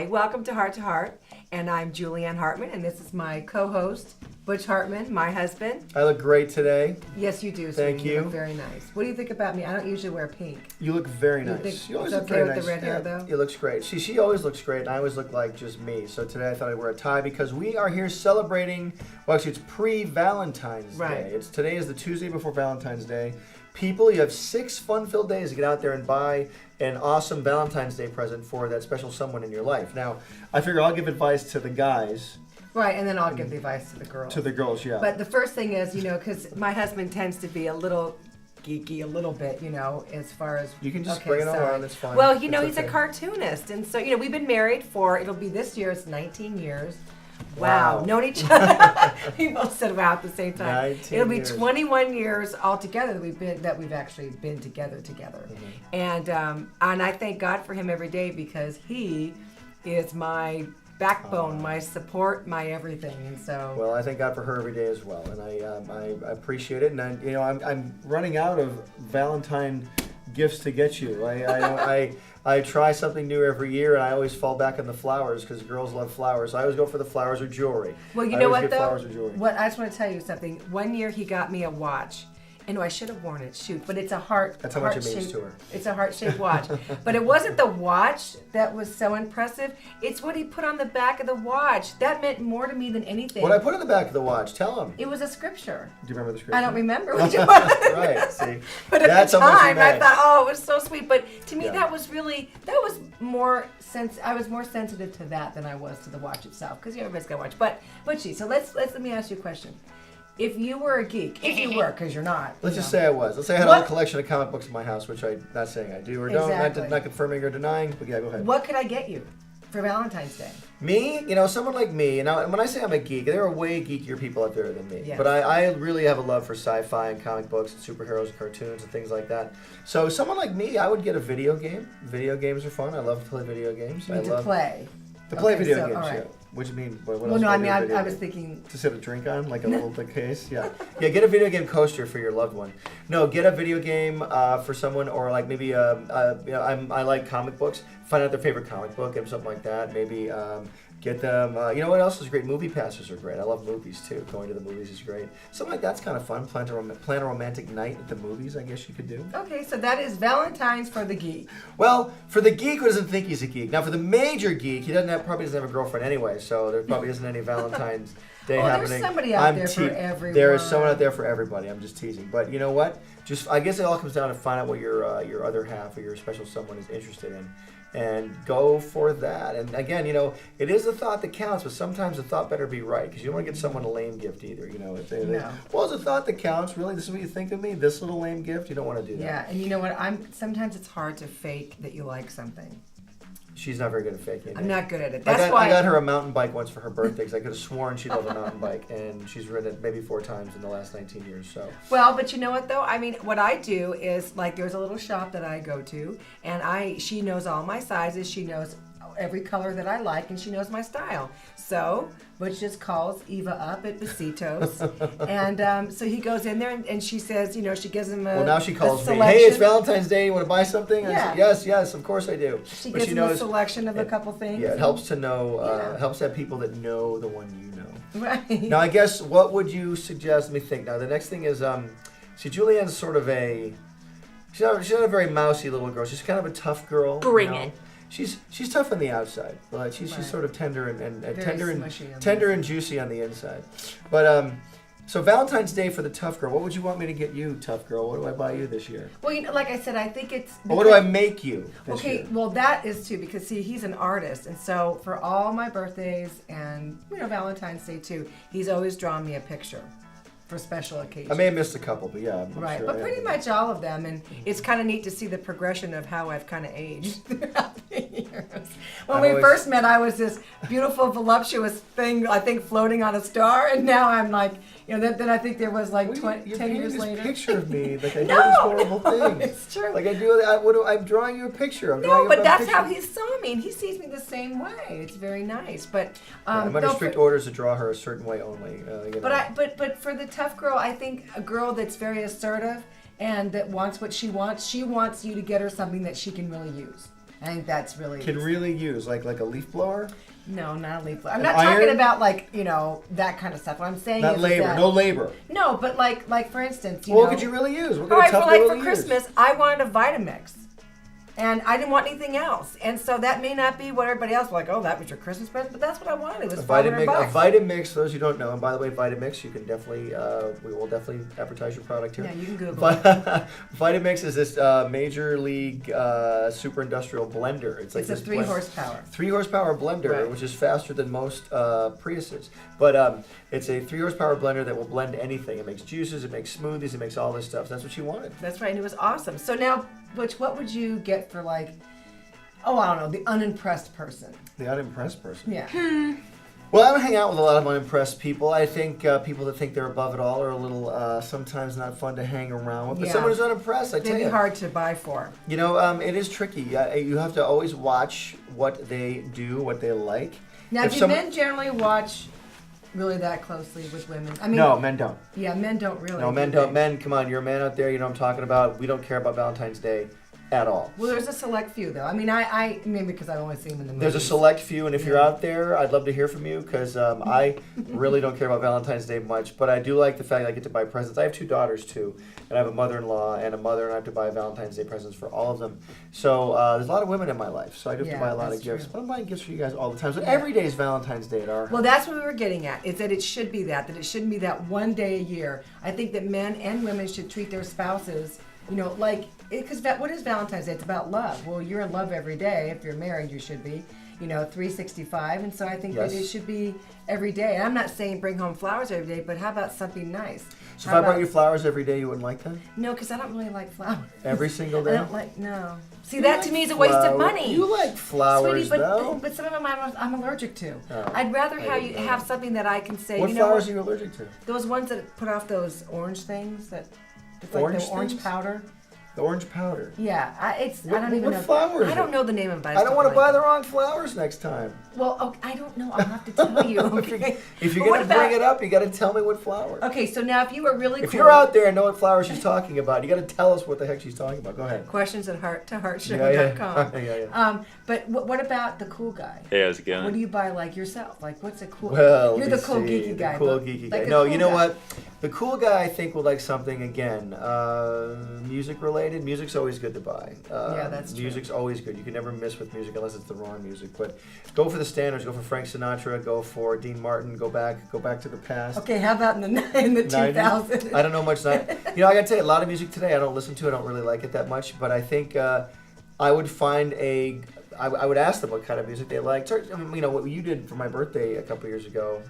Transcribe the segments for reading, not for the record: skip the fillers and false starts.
Hi, welcome to Heart, and I'm Julieann Hartman, and this is my co-host, Butch Hartman, my husband. I look great today. Yes, you do. Thank you. You look very nice. What do you think about me? I don't usually wear pink. You look very nice. You always look okay very with nice. the red hair, though? It looks great. She always looks great, and I always look like just me. So today I thought I'd wear a tie because we are here celebrating, well, actually, it's pre-Valentine's Day. Today is the Tuesday before Valentine's Day. People, you have 6 fun-filled days to get out there and buy an awesome Valentine's Day present for that special someone in your life. Now, I figure I'll give advice to the guys. Right, and then I'll give the advice to the girls. To the girls, yeah. But the first thing is, because my husband tends to be a little geeky, a little bit, as far as... You can just bring it on, it's fine. Well, he's a cartoonist, and so, we've been married for, it'll be this year, it's 19 years. Wow. Known each other. We both said wow at the same time. It'll be 21 years altogether that we've actually been together. Mm-hmm. And I thank God for him every day because he is my backbone, my support, my everything. And so, well, I thank God for her every day as well, and I appreciate it. And I'm running out of Valentine gifts to get you. I try something new every year, and I always fall back on the flowers because girls love flowers. I always go for the flowers or jewelry. Well, you know what though? Flowers or jewelry. I just want to tell you something. One year he got me a watch. And I should have worn it, shoot, but it's a heart. That's how much it means to her. It's a heart-shaped watch. But it wasn't the watch that was so impressive. It's what he put on the back of the watch. That meant more to me than anything. What I put on the back of the watch? Tell him. It was a scripture. Do you remember the scripture? I don't remember which one. Right, see. But at the time, I thought, it was so sweet. But to me, I was more sensitive to that than I was to the watch itself. Because everybody's got a watch. But gee, so let me ask you a question. If you were a geek, because you're not. Let's just say I was. Let's say I had a collection of comic books in my house, which I'm not saying I do or don't. Not confirming or denying, but yeah, go ahead. What could I get you for Valentine's Day? Me? Someone like me. And when I say I'm a geek, there are way geekier people out there than me. Yes. But I really have a love for sci-fi and comic books and superheroes and cartoons and things like that. So someone like me, I would get a video game. Video games are fun. I love to play video games. To play video games, right. yeah. What do you mean? What well, else no, I was thinking... To sit a drink on, like a little case? Yeah. Yeah, get a video game coaster for your loved one. No, get a video game for someone, or like maybe, I like comic books. Find out their favorite comic book, give them something like that. Maybe get them, you know what else is great? Movie passes are great. I love movies too. Going to the movies is great. Something like that's kind of fun. Plan a romantic night at the movies, I guess you could do. Okay, so that is Valentine's for the geek. Well, for the geek who doesn't think he's a geek. Now, for the major geek, he probably doesn't have a girlfriend anyway, so there probably isn't any Valentine's Day happening. There's somebody out there for everyone. There is someone out there for everybody. I'm just teasing. But you know what? I guess it all comes down to find out what your other half or your special someone is interested in. And go for that. And again, it is the thought that counts, but sometimes the thought better be right, because you don't want to get someone a lame gift either. If they well, it's the thought that counts. Really, this is what you think of me? This little lame gift? You don't want to do that. Yeah, and you know what? Sometimes it's hard to fake that you like something. She's not very good at faking. I'm not good at it. I got her a mountain bike once for her birthday because I could have sworn she loved a mountain bike, and she's ridden it maybe 4 times in the last 19 years. So. Well, but you know what though? I mean, what I do is there's a little shop that I go to, and she knows all my sizes. She knows every color that I like, and she knows my style. So Butch just calls Eva up at Besitos, and so he goes in there, and she says, she gives him a. Well, now she calls me. Selection. Hey, it's Valentine's Day. You want to buy something? Yeah. I said, yes, of course I do. She gives him a selection of a couple things. Yeah, it helps to know. Helps to have people that know the one you know. Right. Now, I guess what would you suggest? Let me think. Now, the next thing is, see, Julianne's sort of she's not a very mousy little girl. She's kind of a tough girl. Bring it. She's tough on the outside, but she's sort of tender and tender and juicy on the inside. But so Valentine's Day for the tough girl. What would you want me to get you, tough girl? What do I buy you this year? Well, like I said, I think it's. Well, what do I make you this year? Well, that is too, because see, he's an artist, and so for all my birthdays and Valentine's Day too, he's always drawn me a picture for special occasions. I may have missed a couple, but yeah, I'm right. Sure But pretty much all of them, and it's kind of neat to see the progression of how I've kind of aged throughout the years. When we first met, I was this beautiful, voluptuous thing, I think, floating on a star, and now I'm like, then I think there was like 10 years later. This picture of me, like I do these horrible things. It's true. Like I do. I'm drawing you a picture. But that's how he saw me, and he sees me the same way. It's very nice. But I'm under strict orders to draw her a certain way only. But for the tough girl, I think a girl that's very assertive and that wants what she wants you to get her something that she can really use. I think that's really Can really use like a leaf blower. No, not a leaf blower. I'm not talking about like that kind of stuff. What I'm saying not is labor, that, no labor. No, but like for instance, what could you really use? What all right, for use? Christmas, I wanted a Vitamix. And I didn't want anything else. And so that may not be what everybody else was like, oh, that was your Christmas present, but that's what I wanted. It was $500. A Vitamix, for those who don't know, and by the way, Vitamix, you can definitely, we will definitely advertise your product here. Yeah, you can Google it. Vitamix is this major league super industrial blender. It's like a 3 horsepower. 3 horsepower blender, right. which is faster than most Priuses. But it's a 3 horsepower blender that will blend anything. It makes juices, it makes smoothies, it makes all this stuff. That's what you wanted. That's right, and it was awesome. So now, Butch, what would you get for I don't know, the unimpressed person? The unimpressed person? Yeah. Well, I don't hang out with a lot of unimpressed people. I think people that think they're above it all are a little sometimes not fun to hang around with. But someone who's unimpressed, I tell you. They'd be hard to buy for. It is tricky. You have to always watch what they do, what they like. Now, do men generally watch really that closely with women? I mean, no, men don't. Yeah, men don't really. No, men don't. Men, come on, you're a man out there. You know what I'm talking about. We don't care about Valentine's Day at all. Well, there's a select few, though. I mean, I maybe because I've only seen them in the movies. There's a select few, and if you're out there, I'd love to hear from you because I really don't care about Valentine's Day much, but I do like the fact I get to buy presents. I have 2 daughters, too, and I have a mother-in-law and a mother, and I have to buy Valentine's Day presents for all of them. So there's a lot of women in my life, so I do have to buy a lot of gifts. But I'm buying gifts for you guys all the time. So every day is Valentine's Day at our house. Well, that's what we were getting at, is that it should be that it shouldn't be that one day a year. I think that men and women should treat their spouses because what is Valentine's Day? It's about love. Well, you're in love every day. If you're married, you should be, 365. And so I think that it should be every day. And I'm not saying bring home flowers every day, but how about something nice? So if I brought you flowers every day, you wouldn't like them? No, because I don't really like flowers. Every single day? No. See, that to me is a waste of money. You like flowers, Sweetie, though. But some of them I'm allergic to. Oh, I'd rather have something that I can say, what flowers are you allergic to? Those ones that put off those orange things that... It's orange like the orange things? powder. The orange powder. Yeah, I don't even know. What flower is it? I don't know the name of it. I don't want to buy the wrong flowers next time. Well, I don't know. I'll have to tell you. Okay? If you're going to bring it up, you got to tell me what flower. Okay, so now if you were really If you're out there and know what flower she's talking about, you got to tell us what the heck she's talking about. Go ahead. Questions at hearttoheartshow.com. Yeah. But what about the cool guy? Hey, how's it going? What do you buy like yourself? Like, what's a cool... Well, you're the cool geeky guy. The cool geeky guy. No, you know what? The cool guy, I think, would like something, again, music related. Music's always good to buy. Yeah, that's true. Music's always good. You can never miss with music unless it's the wrong music. But go for the standards. Go for Frank Sinatra. Go for Dean Martin. Go back to the past. Okay, how about in the 2000s? I don't know much. I gotta tell you, a lot of music today I don't listen to. I don't really like it that much. But I think I would find I would ask them what kind of music they like. What you did for my birthday a couple years ago.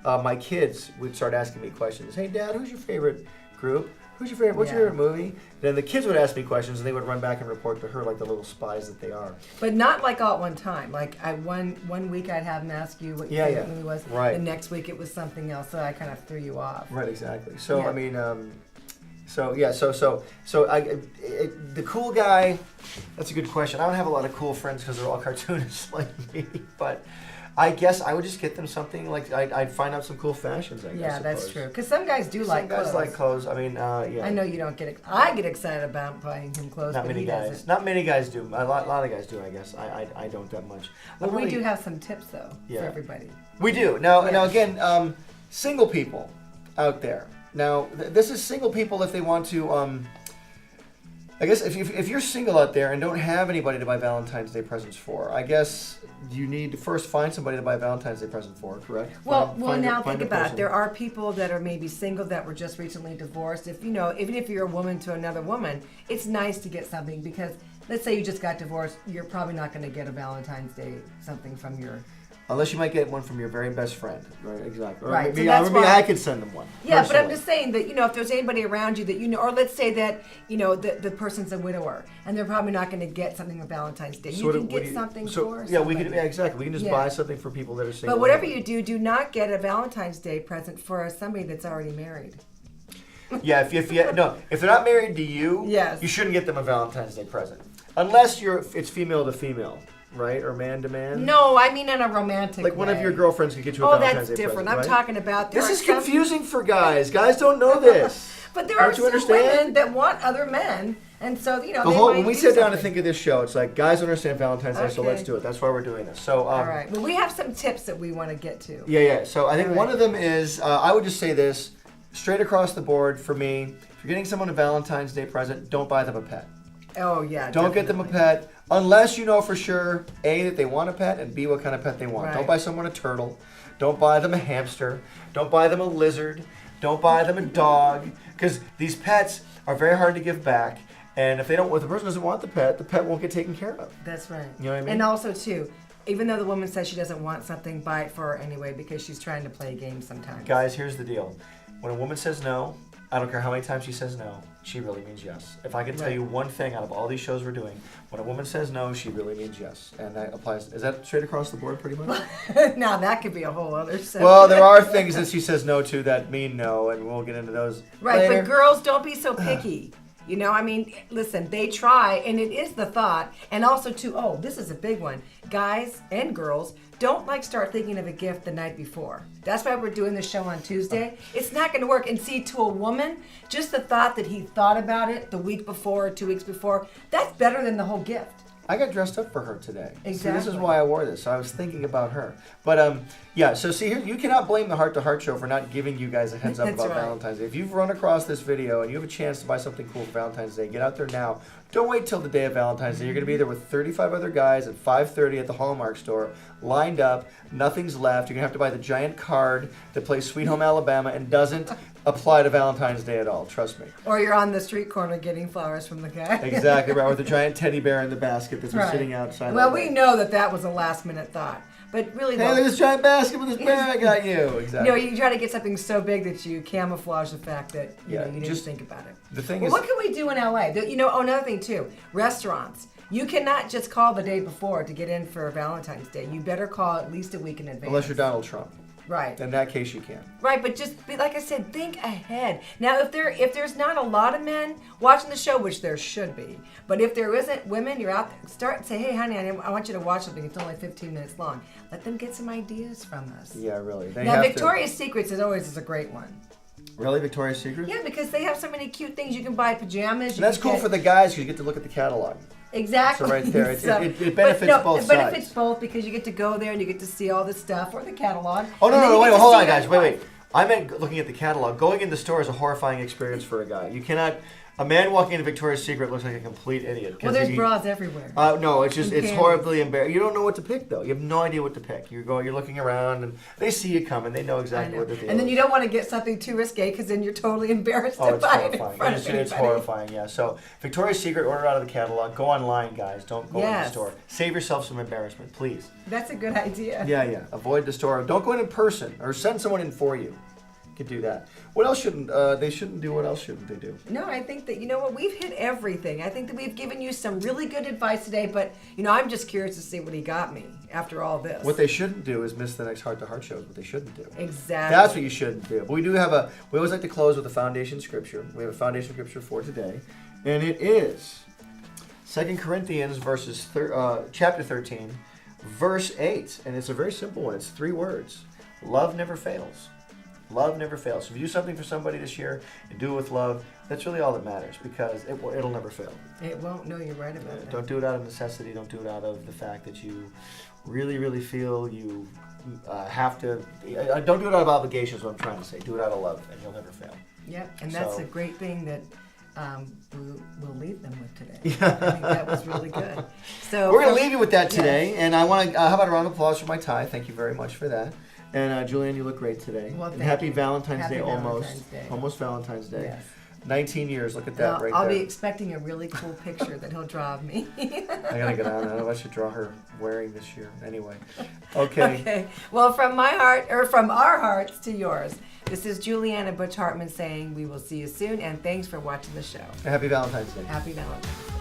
My kids would start asking me questions. Hey, Dad, who's your favorite group? What's your favorite movie? Then the kids would ask me questions, and they would run back and report to her like the little spies that they are. But not like all at one time. Like one week I'd have them ask you what your favorite movie was. Right. The next week it was something else, so I kind of threw you off. Right, exactly. So Yeah. I mean, the cool guy. That's a good question. I don't have a lot of cool friends because they're all cartoonists like me, but. I guess I would just get them something like I'd find out some cool fashions. I guess. Yeah, that's true. Because some guys do like clothes. Some guys like clothes. I mean, yeah. I know you don't get. I get excited about buying him clothes. Not but many he guys. doesn't. Not many guys do. A lot of guys do. I guess. I don't that much. Well, we do have some tips though Yeah. for everybody. We do. Now Yeah. again, single people out there. Now this is single people if they want to. I guess if you're single out there and don't have anybody to buy Valentine's Day presents for, I guess you need to first find somebody to buy a Valentine's Day present for, correct? Well, Find now a think about person. it. There are people that are maybe single that were just recently divorced. If even if you're a woman to another woman, it's nice to get something because let's say you just got divorced, you're probably not going to get a Valentine's Day something from your. Unless you might get one from your very best friend. Right, exactly. Or Right, maybe, so that's maybe why- I could send them one. Yeah, but I'm personally. just saying that if there's anybody around you that or let's say that the person's a widower and they're probably not going to get something on Valentine's Day. So You can what get do you- something so, for. Yeah, we somebody. can. Yeah, exactly. We can just Yeah. buy something for people that are single. But whatever you do not get a Valentine's Day present for somebody that's already married. Yeah, if they're not married to you, Yes. you shouldn't get them a Valentine's Day present unless it's female to female, right, or man to man. No, I mean in a romantic Like way. one of your girlfriends could get you a Oh, Valentine's that's Day different. present. I'm right? talking about This are is some- confusing for guys. Guys don't know this. But there are Don't you some understand? women that want other men And so, you know, when we sit down to think of this show, it's like, guys don't understand Valentine's Day, so let's do it. That's why we're doing this. So, all right. Well, we have some tips that we want to get to. Yeah. So I think one of them is, I would just say this, straight across the board for me, if you're getting someone a Valentine's Day present, don't buy them a pet. Oh, yeah. Don't get them a pet unless you know for sure, A, that they want a pet, and B, what kind of pet they want. Right. Don't buy someone a turtle. Don't buy them a hamster. Don't buy them a lizard. Don't buy them a dog. Because these pets are very hard to give back. And if the person doesn't want the pet won't get taken care of. That's right. You know what I mean? And also, too, even though the woman says she doesn't want something, buy it for her anyway because she's trying to play games sometimes. Guys, here's the deal. When a woman says no, I don't care how many times she says no, she really means yes. If I can tell you one thing out of all these shows we're doing, when a woman says no, she really means yes. And that applies. Is that straight across the board pretty much? Now, that could be a whole other segment. Well, there are things that she says no to that mean no, and we'll get into those right, later. but girls, don't be so picky. You know, I mean, listen, they try, and it is the thought. And also, too, this is a big one. Guys and girls, don't start thinking of a gift the night before. That's why we're doing the show on Tuesday. It's not going to work. And see, to a woman, just the thought that he thought about it the week before or 2 weeks before, that's better than the whole gift. I got dressed up for her today. Exactly. See, this is why I wore this. So I was thinking about her. But so see here, you cannot blame the Heart to Heart show for not giving you guys a heads up about Valentine's Day. If you've run across this video and you have a chance to buy something cool for Valentine's Day, get out there now. Don't wait till the day of Valentine's Day. You're going to be there with 35 other guys at 5:30 at the Hallmark store, lined up. Nothing's left. You're going to have to buy the giant card that plays Sweet Home Alabama and doesn't apply to Valentine's Day at all. Trust me. Or you're on the street corner getting flowers from the guy. Exactly right, with a giant teddy bear in the basket that's been sitting outside. Well, we know that was a last-minute thought. But really, hey, look at this giant basket with this bear I got you. Exactly. You know, you try to get something so big that you camouflage the fact that you didn't just think about it. The thing is, what can we do in LA? Another thing too, restaurants. You cannot just call the day before to get in for Valentine's Day. You better call at least a week in advance. Unless you're Donald Trump. Right. In that case, you can. Right, but just like I said, think ahead. Now, if there's not a lot of men watching the show, which there should be, but if there isn't women, you're out there, start and say, hey, honey, I want you to watch something. It's only 15 minutes long. Let them get some ideas from us. Yeah, really. Now, Victoria's Secrets is a great one. Really, Victoria's Secret? Yeah, because they have so many cute things. You can buy pajamas. And that's cool for the guys because you get to look at the catalog. Exactly. So right there, it benefits both sides. It benefits both because you get to go there and you get to see all the stuff or the catalog. Oh, no, wait, hold on, guys. Wait. I meant looking at the catalog. Going in the store is a horrifying experience for a guy. You cannot... A man walking into Victoria's Secret looks like a complete idiot. Well, there's bras everywhere. No, it's horribly embarrassing. You don't know what to pick, though. You have no idea what to pick. You're looking around, and they see you coming. They know exactly what to do. And then you don't want to get something too risque, because then you're totally embarrassed to buy it in front of anybody. It's horrifying, yeah. So, Victoria's Secret, order out of the catalog. Go online, guys. Don't go in the store. Save yourself some embarrassment, please. That's a good idea. Yeah. Avoid the store. Don't go in person, or send someone in for you. Could do that. What else shouldn't they do? What else shouldn't they do? No, I think that we've hit everything. I think that we've given you some really good advice today, but I'm just curious to see what he got me after all this. What they shouldn't do is miss the next Heart to Heart shows. What they shouldn't do. Exactly. That's what you shouldn't do. But we always like to close with a foundation scripture. We have a foundation scripture for today, and it is 2 Corinthians chapter 13, verse 8, and it's a very simple one. It's 3 words: love never fails. Love never fails. So if you do something for somebody this year and do it with love, that's really all that matters because it'll never fail. It won't. No, you're right about that. Don't do it out of necessity. Don't do it out of the fact that you really, really feel you have to. Don't do it out of obligation is what I'm trying to say. Do it out of love and you'll never fail. Yeah, and that's a great thing that we'll leave them with today. I think that was really good. So we're going to leave you with that today. Yes. And I want to, how about a round of applause for my tie? Thank you very much for that. And Julieann, you look great today. Well, and happy Valentine's Day almost. Almost Valentine's Day. Yes. 19 years, look at that right there. I'll be expecting a really cool picture that he'll draw of me. I gotta get on. I don't know if I should draw her wearing this year. Anyway. Okay. Well, from our hearts to yours, this is Julieann and Butch Hartman saying we will see you soon, and thanks for watching the show. Happy Valentine's Day. Happy Valentine's Day.